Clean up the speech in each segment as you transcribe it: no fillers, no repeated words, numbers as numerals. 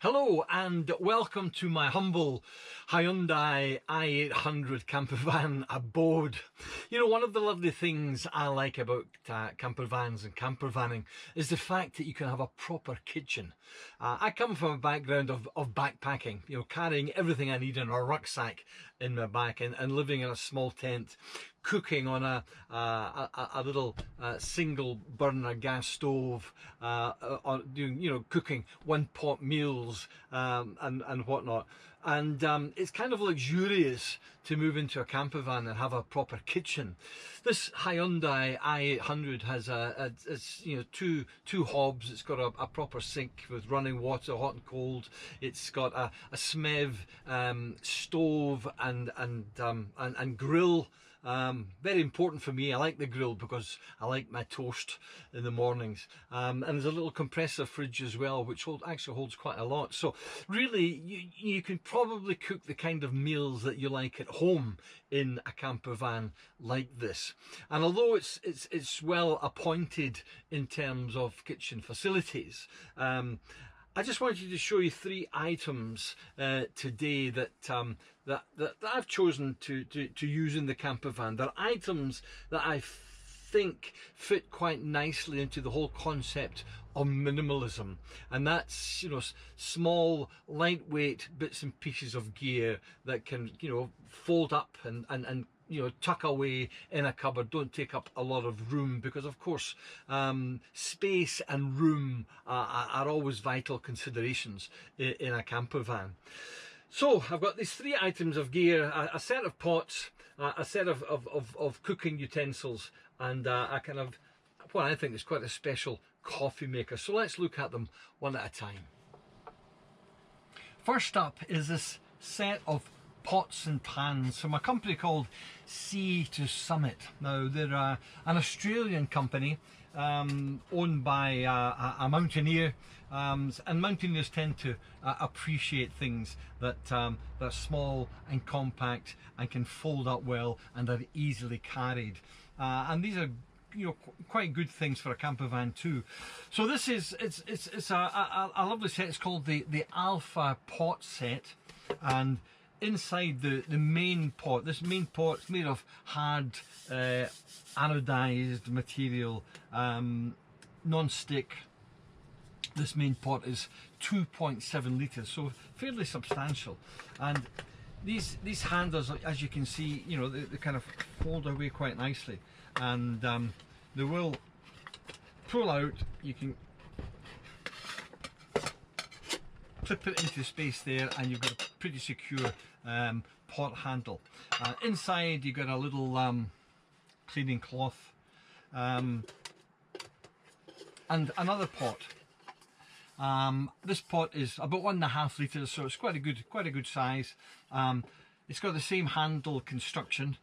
Hello and welcome to my humble Hyundai i800 campervan abode. You know, one of the lovely things I like about campervans and campervanning is the fact that you can have a proper kitchen. I come from a background of backpacking, you know, carrying everything I need in a rucksack in my back and living in a small tent, cooking on a little single burner gas stove, doing cooking one pot meals and whatnot. And it's kind of luxurious to move into a campervan and have a proper kitchen. This Hyundai i800 has two hobs. It's got a proper sink with running water, hot and cold. It's got a SMEV stove and grill. Very important for me. I like the grill because I like my toast in the mornings. And there's a little compressor fridge as well, which actually holds quite a lot. So really, you can probably cook the kind of meals that you like at home in a camper van like this. And although it's well appointed in terms of kitchen facilities, I just wanted to show you three items today that I've chosen to use in the camper van. They're items that I think fit quite nicely into the whole concept of minimalism, and that's, you know, small lightweight bits and pieces of gear that can, you know, fold up and tuck away in a cupboard, don't take up a lot of room, because of course space and room are always vital considerations in a camper van. So I've got these three items of gear: a set of pots, a set of cooking utensils, and a kind of what I think is quite a special coffee maker. So let's look at them one at a time. First up is this set of pots and pans from a company called Sea to Summit. Now they're an Australian company owned by a mountaineer, and mountaineers tend to appreciate things that are small and compact and can fold up well and are easily carried, and these are, you know, quite good things for a camper van too. So this is it's a lovely set. It's called the Alpha pot set, and inside the main pot, this main pot is made of hard anodized material, non-stick. This main pot is 2.7 litres, so fairly substantial. And these handles, as you can see, you know, they kind of fold away quite nicely, and they will pull out. You can clip it into space there, and you've got a pretty secure pot handle. Inside you've got a little cleaning cloth, and another pot. This pot is about 1.5 litres, so it's quite a good size. It's got the same handle construction,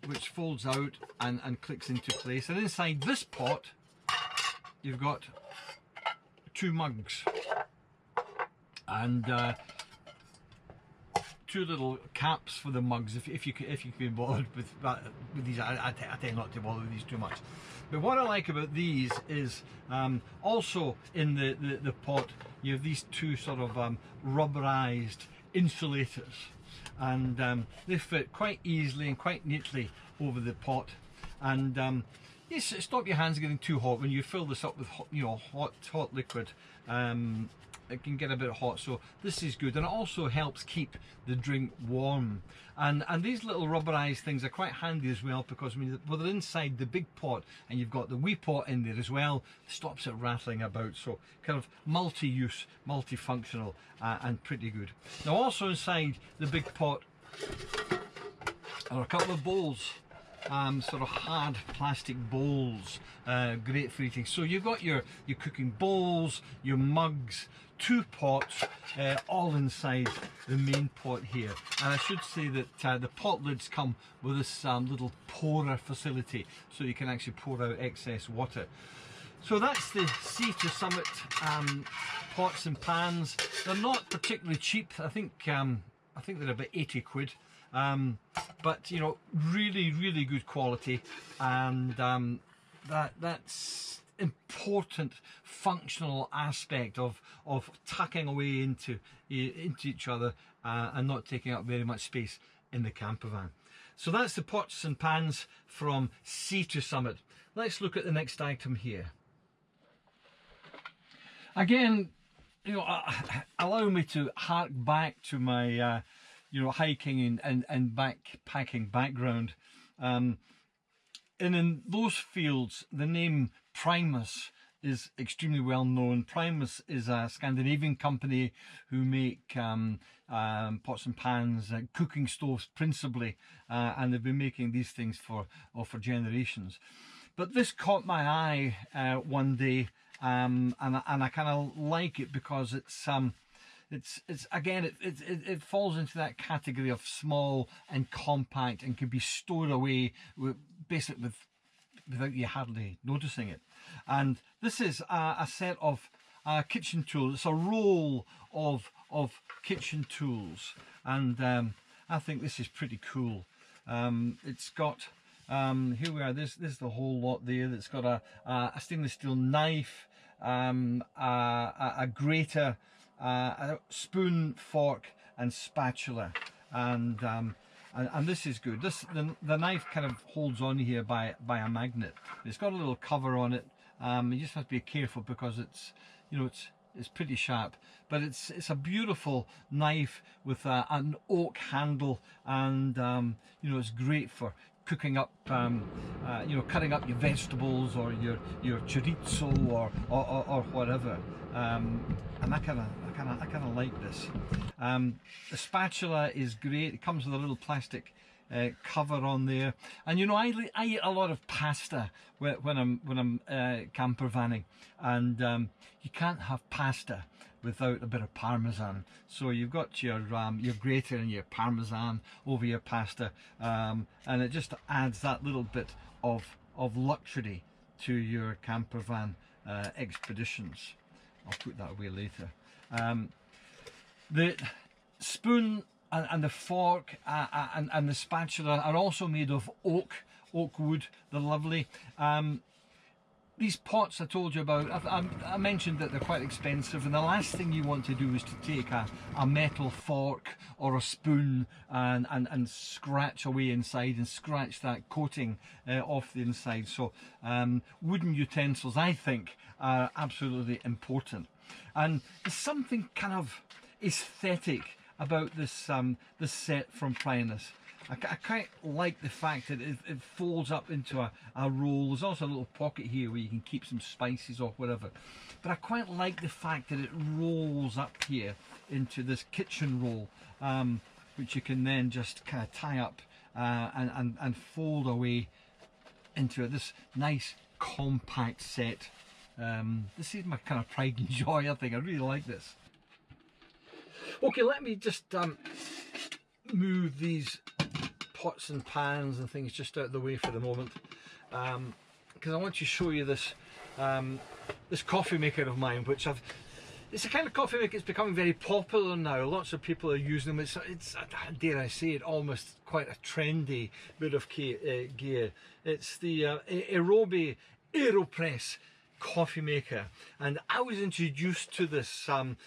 which folds out and clicks into place. And inside this pot you've got two mugs and two little caps for the mugs, if you can be bothered with these. I tend not to bother with these too much. But what I like about these is also in the pot you have these two sort of rubberized insulators, and they fit quite easily and quite neatly over the pot. And yes, stop your hands getting too hot when you fill this up with hot liquid. It can get a bit hot, so this is good, and it also helps keep the drink warm. And these little rubberized things are quite handy as well, because when they're inside the big pot and you've got the wee pot in there as well, it stops it rattling about. So kind of multi-use, multifunctional, and pretty good. Now also inside the big pot are a couple of bowls, sort of hard plastic bowls, great for eating. So you've got your cooking bowls, your mugs, two pots, all inside the main pot here. And I should say that the pot lids come with this little pourer facility, so you can actually pour out excess water. So that's the Sea to Summit pots and pans. They're not particularly cheap. I think they're about 80 quid. But you know, really good quality, and that's important functional aspect of tucking away into each other and not taking up very much space in the camper van. So that's the pots and pans from sea to summit. Let's look at the next item here. Again, you know, allow me to hark back to my you know, hiking and backpacking background. And in those fields, the name Primus is extremely well known. Primus is a Scandinavian company who make pots and pans, cooking stoves principally, and they've been making these things for generations. But this caught my eye one day, and I kind of like it because it's again, it falls into that category of small and compact and can be stored away basically without you hardly noticing it. And this is a set of kitchen tools. It's a roll of kitchen tools, and I think this is pretty cool. It's got here we are. This is the whole lot there. It's got a stainless steel knife, a grater, a spoon, fork, and spatula, and this is good. The knife kind of holds on here by a magnet. It's got a little cover on it. You just have to be careful because it's, you know, it's pretty sharp, but it's a beautiful knife with an oak handle, and you know, it's great for cooking up, you know, cutting up your vegetables or your chorizo or whatever. And I kind of like this. The spatula is great. It comes with a little plastic cover on there, and you know, I eat a lot of pasta when I'm camper vanning, and you can't have pasta without a bit of parmesan. So you've got your grater and your parmesan over your pasta, and it just adds that little bit of luxury to your camper van expeditions. I'll put that away later. The spoon and the fork and the spatula are also made of oak wood. They're lovely. These pots I told you about, I mentioned that they're quite expensive, and the last thing you want to do is to take a metal fork or a spoon and scratch away inside and scratch that coating off the inside. So wooden utensils, I think, are absolutely important. And there's something kind of aesthetic about this this set from Primus. I quite like the fact that it folds up into a roll. There's also a little pocket here where you can keep some spices or whatever. But I quite like the fact that it rolls up here into this kitchen roll, which you can then just kind of tie up and fold away into this nice compact set. This is my kind of pride and joy, I think. I really like this. Okay, let me just move these pots and pans and things just out of the way for the moment, because I want to show you this this coffee maker of mine, which it's a kind of coffee maker that's becoming very popular now. Lots of people are using them. It's dare I say it, almost quite a trendy bit of gear. It's the Aeropress coffee maker, and I was introduced to this some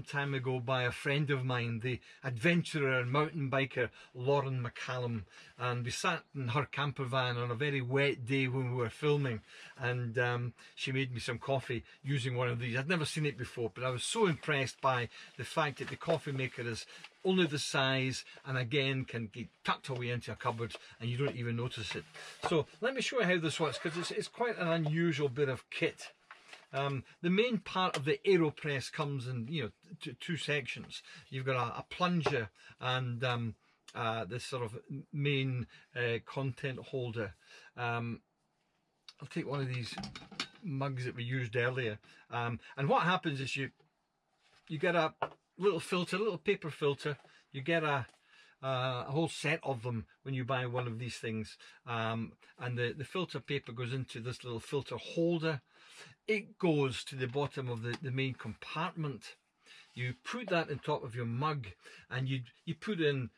time ago by a friend of mine, the adventurer and mountain biker Lauren McCallum, and we sat in her camper van on a very wet day when we were filming, and she made me some coffee using one of these. I'd never seen it before, but I was so impressed by the fact that the coffee maker is only the size, and again can get tucked away into a cupboard and you don't even notice it. So let me show you how this works, because it's quite an unusual bit of kit. The main part of the Aeropress comes in, you know, two sections. You've got a plunger and this sort of main content holder. I'll take one of these mugs that we used earlier, and what happens is you get a little filter, little paper filter. You get a whole set of them when you buy one of these things, and the filter paper goes into this little filter holder. It goes to the bottom of the main compartment. You put that on top of your mug, and you put in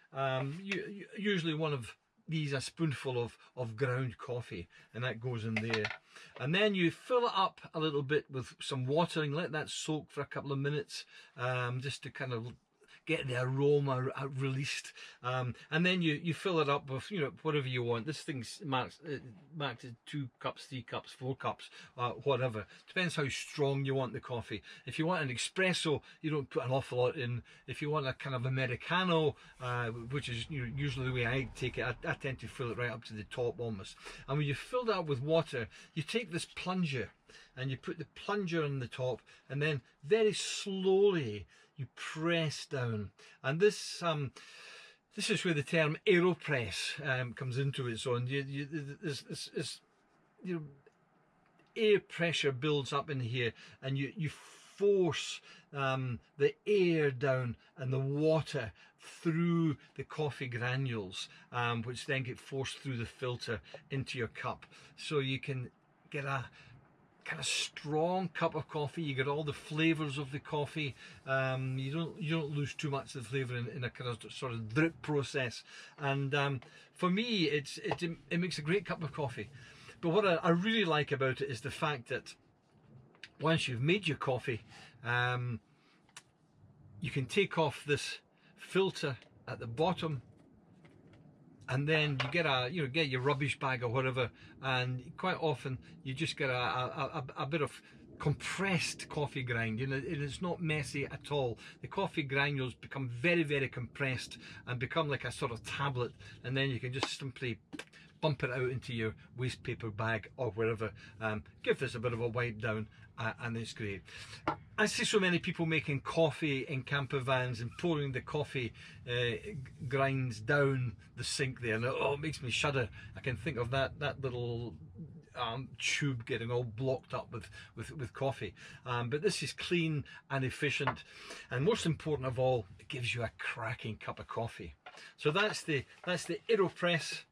usually one of these a spoonful of ground coffee, and that goes in there. And then you fill it up a little bit with some water and let that soak for a couple of minutes, just to kind of get the aroma released, and then you fill it up with, you know, whatever you want. This thing's marked as 2 cups, 3 cups, 4 cups, whatever. Depends how strong you want the coffee. If you want an espresso, you don't put an awful lot in. If you want a kind of Americano, which is, you know, usually the way I take it, I tend to fill it right up to the top almost. And when you fill that up with water, you take this plunger and you put the plunger on the top, and then very slowly you press down. And this is where the term Aeropress comes into its own. This you know, air pressure builds up in here, and you force the air down and the water through the coffee granules, which then get forced through the filter into your cup, so you can get a kind of strong cup of coffee. You get all the flavors of the coffee. You don't lose too much of the flavor in a kind of sort of drip process. And for me, it makes a great cup of coffee. But what I really like about it is the fact that once you've made your coffee, you can take off this filter at the bottom, and then you get your rubbish bag or whatever, and quite often you just get a bit of compressed coffee grind. You know, it's not messy at all. The coffee granules become very, very compressed and become like a sort of tablet, and then you can just simply bump it out into your waste paper bag or wherever. Give this a bit of a wipe down, and it's great. I see so many people making coffee in camper vans and pouring the coffee grinds down the sink there, and it makes me shudder. I can think of that little tube getting all blocked up with coffee. But this is clean and efficient, and most important of all, it gives you a cracking cup of coffee. So that's the Aeropress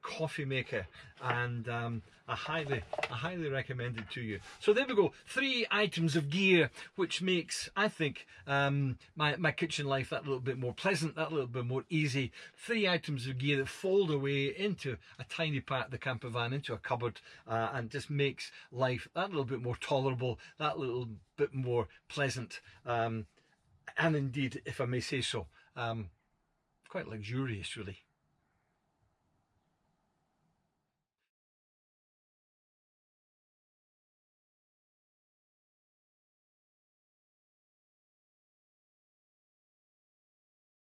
coffee maker, and I highly recommend it to you. So there we go, 3 items of gear which makes, I think, my kitchen life that little bit more pleasant, that little bit more easy. 3 items of gear that fold away into a tiny part of the camper van, into a cupboard, and just makes life that little bit more tolerable, that little bit more pleasant, and indeed, if I may say so, quite luxurious really.